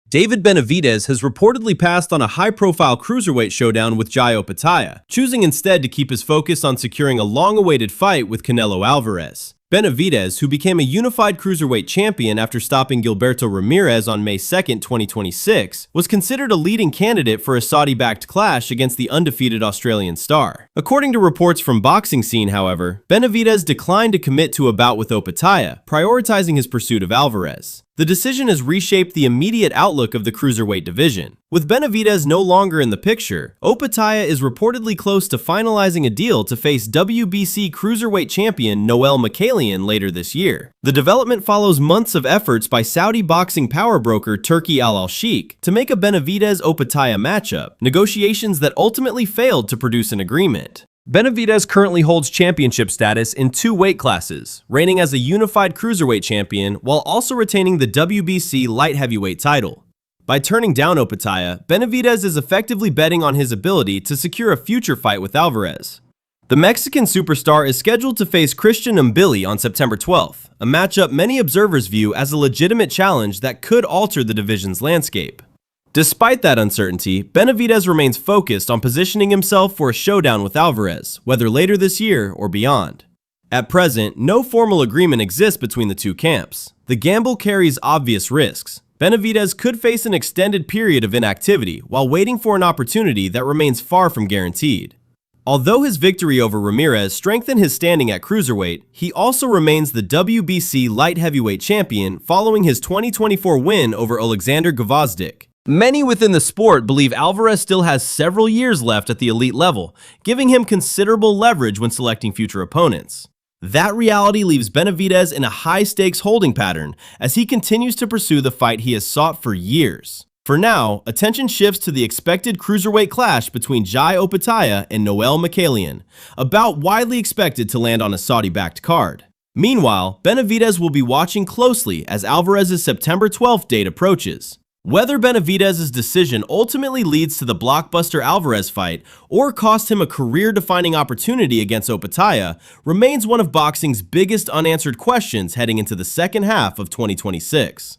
David Benavidez has reportedly passed on a high-profile cruiserweight showdown with Jai Opetaia, choosing instead to keep his focus on securing a long-awaited fight with Canelo Alvarez. Benavidez, who became a unified cruiserweight champion after stopping Gilberto Ramirez on May 2, 2026, was considered a leading candidate for a Saudi-backed clash against the undefeated Australian star. According to reports from Boxing Scene, however, Benavidez declined to commit to a bout with Opetaia, prioritizing his pursuit of Alvarez. The decision has reshaped the immediate outlook of the cruiserweight division. With Benavidez no longer in the picture, Opetaia is reportedly close to finalizing a deal to face WBC cruiserweight champion Noel Mikaelian later this year. The development follows months of efforts by Saudi boxing power broker Turki Al-Sheikh to make a Benavidez-Opetaia matchup, negotiations that ultimately failed to produce an agreement. Benavidez currently holds championship status in 2 weight classes, reigning as a unified cruiserweight champion while also retaining the WBC light heavyweight title. By turning down Opetaia, Benavidez is effectively betting on his ability to secure a future fight with Alvarez. The Mexican superstar is scheduled to face Christian Mbili on September 12th, a matchup many observers view as a legitimate challenge that could alter the division's landscape. Despite that uncertainty, Benavidez remains focused on positioning himself for a showdown with Alvarez, whether later this year or beyond. At present, no formal agreement exists between the two camps. The gamble carries obvious risks. Benavidez could face an extended period of inactivity while waiting for an opportunity that remains far from guaranteed. Although his victory over Ramirez strengthened his standing at cruiserweight, he also remains the WBC light heavyweight champion following his 2024 win over Alexander Gvozdyk. Many within the sport believe Alvarez still has several years left at the elite level, giving him considerable leverage when selecting future opponents. That reality leaves Benavidez in a high-stakes holding pattern as he continues to pursue the fight he has sought for years. For now, attention shifts to the expected cruiserweight clash between Jai Opetaia and Noel Mikaelian, a bout widely expected to land on a Saudi-backed card. Meanwhile, Benavidez will be watching closely as Alvarez's September 12th date approaches. Whether Benavidez's decision ultimately leads to the blockbuster Alvarez fight or costs him a career-defining opportunity against Opetaia remains one of boxing's biggest unanswered questions heading into the second half of 2026.